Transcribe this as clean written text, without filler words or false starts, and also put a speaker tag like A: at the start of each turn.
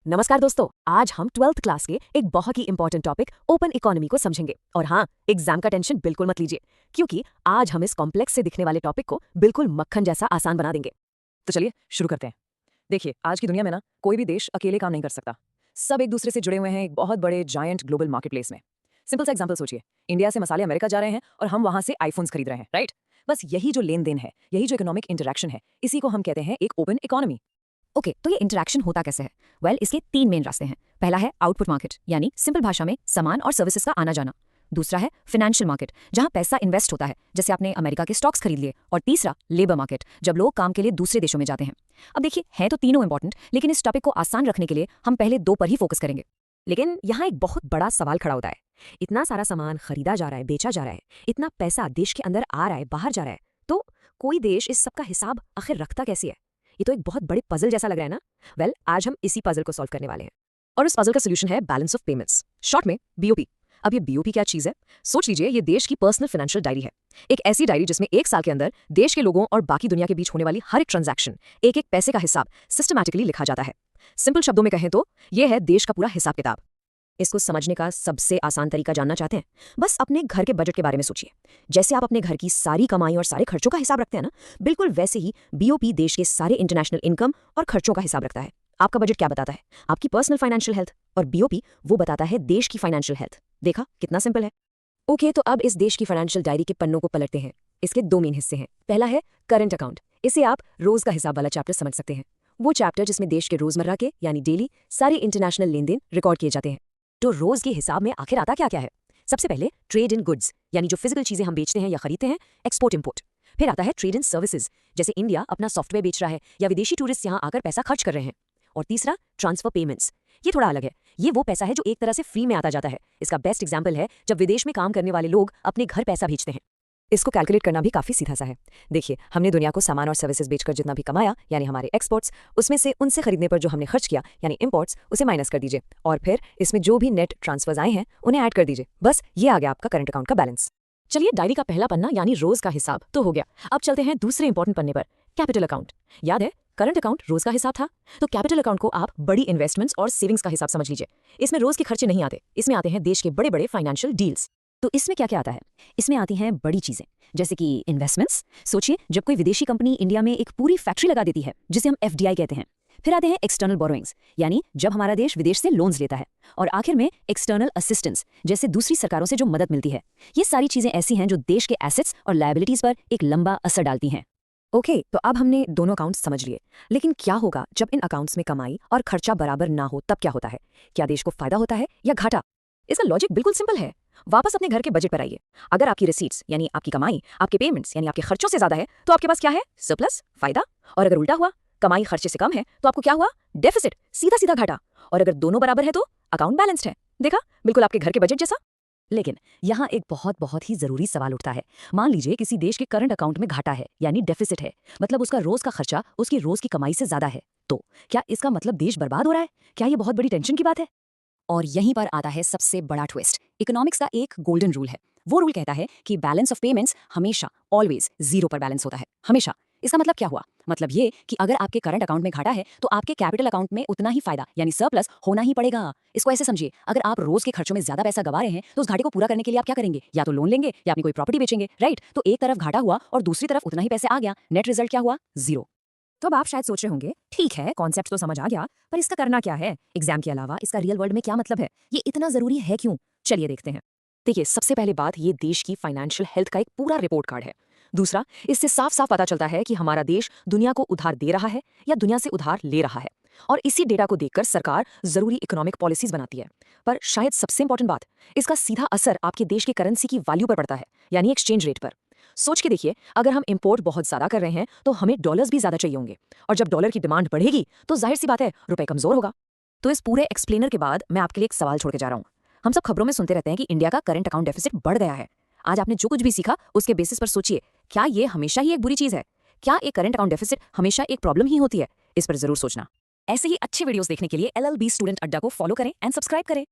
A: नमस्कार दोस्तों, आज हम 12th क्लास के एक बहुत ही इंपॉर्टेंट टॉपिक ओपन इकोनॉमी को समझेंगे। और हाँ, एग्जाम का टेंशन बिल्कुल मत लीजिए, क्योंकि आज हम इस कॉम्प्लेक्स से दिखने वाले टॉपिक को बिल्कुल मक्खन जैसा आसान बना देंगे।
B: तो चलिए शुरू करते हैं। देखिए, आज की दुनिया में ना कोई भी देश अकेले काम नहीं कर सकता। सब एक दूसरे से जुड़े हुए हैं एक बहुत बड़े जायंट ग्लोबल मार्केटप्लेस में। सिंपल सा एग्जांपल सोचिए, इंडिया से मसाले अमेरिका जा रहे हैं और हम वहां से आईफोन्स खरीद रहे हैं, राइट? बस यही जो लेन देन है, यही जो इकोनॉमिक इंटरेक्शन है, इसी को हम कहते हैं एक ओपन इकोनॉमी।
C: ओके, तो ये इंटरेक्शन होता कैसे है? इसके 3 मेन रास्ते हैं। पहला है आउटपुट मार्केट, यानी सिंपल भाषा में सामान और सर्विसेज का आना जाना। दूसरा है फाइनेंशियल मार्केट, जहां पैसा इन्वेस्ट होता है, जैसे आपने अमेरिका के स्टॉक्स खरीद लिए। और तीसरा लेबर मार्केट, जब लोग काम के लिए दूसरे देशों में जाते हैं। अब देखिए, है तो तीनों इंपॉर्टेंट, लेकिन इस टॉपिक को आसान रखने के लिए हम पहले 2 पर ही फोकस करेंगे।
A: लेकिन यहाँ एक बहुत बड़ा सवाल खड़ा होता है। इतना सारा सामान खरीदा जा रहा है, बेचा जा रहा है, इतना पैसा देश के अंदर आ रहा है, बाहर जा रहा है, तो कोई देश इस सब का हिसाब आखिर रखता कैसे है? ये तो एक बहुत बड़े पजल जैसा लग रहा है ना। आज हम इसी पजल को सॉल्व करने वाले हैं। और इस पजल का सोल्यूशन है बैलेंस ऑफ पेमेंट्स, शॉर्ट में बीओपी। अब ये बीओपी क्या चीज है? सोच लीजिए, ये देश की पर्सनल फाइनेंशियल डायरी है। एक ऐसी डायरी जिसमें एक साल के अंदर देश के लोगों और बाकी दुनिया के बीच होने वाली हर एक ट्रांजैक्शन, एक एक पैसे का हिसाब सिस्टमैटिकली लिखा जाता है। सिंपल शब्दों में कहें तो ये है देश का पूरा हिसाब किताब। इसको समझने का सबसे आसान तरीका जानना चाहते हैं? बस अपने घर के बजट के बारे में सोचिए। जैसे आप अपने घर की सारी कमाई और सारे खर्चों का हिसाब रखते हैं ना, बिल्कुल वैसे ही बीओपी देश के सारे इंटरनेशनल इनकम और खर्चों का हिसाब रखता है। आपका बजट क्या बताता है? आपकी पर्सनल फाइनेंशियल हेल्थ। और बीओपी वो बताता है देश की फाइनेंशियल हेल्थ। देखा कितना सिंपल है? ओके, तो अब इस देश की फाइनेंशियल डायरी के पन्नों को पलटते हैं। इसके 2 मेन हिस्से हैं। पहला है करंट अकाउंट। इसे आप रोज का हिसाब वाला चैप्टर समझ सकते हैं। वो चैप्टर जिसमें देश के रोजमर्रा के यानी डेली सारे इंटरनेशनल लेन देन रिकॉर्ड किए जाते हैं। तो रोज के हिसाब में आखिर आता क्या क्या है? सबसे पहले ट्रेड इन गुड्स, यानी जो फिजिकल चीजें हम बेचते हैं या खरीदते हैं, एक्सपोर्ट इंपोर्ट। फिर आता है ट्रेड इन सर्विसेज, जैसे इंडिया अपना सॉफ्टवेयर बेच रहा है या विदेशी टूरिस्ट यहाँ आकर पैसा खर्च कर रहे हैं। और तीसरा ट्रांसफर पेमेंट्स। ये थोड़ा अलग है। ये वो पैसा है जो एक तरह से फ्री में आता जाता है। इसका बेस्ट एग्जाम्पल है जब विदेश में काम करने वाले लोग अपने घर पैसा भेजते हैं। इसको कैलकुलेट करना भी काफी सीधा सा है। देखिए, हमने दुनिया को सामान और सर्विसेज बेचकर जितना भी कमाया, यानी हमारे एक्सपोर्ट्स, उसमें से उनसे खरीदने पर जो हमने खर्च किया यानी इंपोर्ट्स, उसे माइनस कर दीजिए। और फिर इसमें जो भी नेट ट्रांसफर्स आए हैं उन्हें ऐड कर दीजिए। बस ये आ गया आपका करंट अकाउंट का बैलेंस। चलिए, डायरी का पहला पन्ना यानी रोज का हिसाब तो हो गया। अब चलते हैं दूसरे इंपॉर्टेंट पन्ने पर, कैपिटल अकाउंट। याद है, करंट अकाउंट रोज का हिसाब था, तो कैपिटल अकाउंट को आप बड़ी इन्वेस्टमेंट्स और सेविंग्स का हिसाब समझ लीजिए। इसमें रोज के खर्चे नहीं आते, इसमें आते हैं देश के बड़े बड़े फाइनेंशियल डील्स। तो इसमें क्या क्या आता है? इसमें आती हैं बड़ी चीजें, जैसे कि इन्वेस्टमेंट्स। सोचिए, जब कोई विदेशी कंपनी इंडिया में एक पूरी फैक्ट्री लगा देती है, जिसे हम एफडीआई कहते हैं। फिर आते हैं एक्सटर्नल बोरोइंग्स, यानी जब हमारा देश विदेश से लोन्स लेता है। और आखिर में एक्सटर्नल असिस्टेंस, जैसे दूसरी सरकारों से जो मदद मिलती है। ये सारी चीजें ऐसी हैं जो देश के एसेट्स और लायबिलिटीज पर एक लंबा असर डालती हैं। ओके, तो अब हमने दोनों अकाउंट्स समझ लिए, लेकिन क्या होगा जब इन अकाउंट्स में कमाई और खर्चा बराबर ना हो? तब क्या होता है? क्या देश को फायदा होता है या घाटा? इसका लॉजिक बिल्कुल सिंपल है। वापस अपने घर के बजट पर आइए। अगर आपकी रिसीट्स यानी आपकी कमाई आपके पेमेंट्स यानी आपके खर्चों से ज्यादा है, तो आपके पास क्या है? सरप्लस, फायदा। और अगर उल्टा हुआ, कमाई खर्चे से कम है, तो आपको क्या हुआ? डेफिसिट, सीधा सीधा घाटा। और अगर दोनों बराबर है तो अकाउंट बैलेंस्ड है। देखा, बिल्कुल आपके घर के बजट जैसा। लेकिन यहाँ एक बहुत बहुत ही जरूरी सवाल उठता है। मान लीजिए किसी देश के करंट अकाउंट में घाटा है, यानी डेफिसिट है, मतलब उसका रोज का खर्चा उसकी रोज की कमाई से ज्यादा है। तो क्या इसका मतलब देश बर्बाद हो रहा है? क्या ये बहुत बड़ी टेंशन की बात है? और यहीं पर आता है सबसे बड़ा ट्विस्ट। इकोनॉमिक्स का एक गोल्डन रूल है। वो रूल कहता है कि बैलेंस ऑफ पेमेंट्स हमेशा ऑलवेज 0 पर बैलेंस होता है, हमेशा। इसका मतलब क्या हुआ? मतलब ये कि अगर आपके करंट अकाउंट में घाटा है, तो आपके कैपिटल अकाउंट में उतना ही फायदा यानी सरप्लस होना ही पड़ेगा। इसको ऐसे समझिए, अगर आप रोज के खर्चों में ज्यादा पैसा गवा रहे हैं, तो उस घाटे को पूरा करने के लिए आप क्या करेंगे? या तो लोन लेंगे या अपनी कोई प्रॉपर्टी बेचेंगे, राइट? तो एक तरफ घाटा हुआ और दूसरी तरफ उतना ही पैसे आ गया, नेट रिजल्ट क्या हुआ? 0। तो अब आप शायद सोच रहे होंगे, ठीक है, कॉन्सेप्ट तो समझ आ गया, पर इसका करना क्या है? एग्जाम के अलावा इसका रियल वर्ल्ड में क्या मतलब है? ये इतना जरूरी है क्यों? चलिए देखते हैं। देखिए, सबसे पहले बात, ये देश की फाइनेंशियल हेल्थ का एक पूरा रिपोर्ट कार्ड है। दूसरा, इससे साफ साफ पता चलता है कि हमारा देश दुनिया को उधार दे रहा है या दुनिया से उधार ले रहा है। और इसी डेटा को देखकर सरकार जरूरी इकोनॉमिक पॉलिसीज बनाती है। पर शायद सबसे इंपॉर्टेंट बात, इसका सीधा असर आपके देश के करेंसी की वैल्यू पर पड़ता है, यानी एक्सचेंज रेट पर। सोच के देखिए, अगर हम इंपोर्ट बहुत ज्यादा कर रहे हैं, तो हमें डॉलर्स भी ज्यादा चाहिए होंगे। और जब डॉलर की डिमांड बढ़ेगी, तो जाहिर सी बात है, रुपए कमजोर होगा। तो इस पूरे एक्सप्लेनर के बाद मैं आपके लिए एक सवाल छोड़ के जा रहा हूँ। हम सब खबरों में सुनते रहते हैं कि इंडिया का करंट अकाउंट डेफिसिट बढ़ गया है। आज आपने जो कुछ भी सीखा, उसके बेसिस पर सोचिए, क्या ये हमेशा ही एक बुरी चीज है? क्या एक करंट अकाउंट डेफिसिट हमेशा एक प्रॉब्लम ही होती है? इस पर जरूर सोचना। ऐसे ही अच्छे वीडियोस देखने के लिए LLB स्टूडेंट अड्डा को फॉलो करें एंड सब्सक्राइब करें।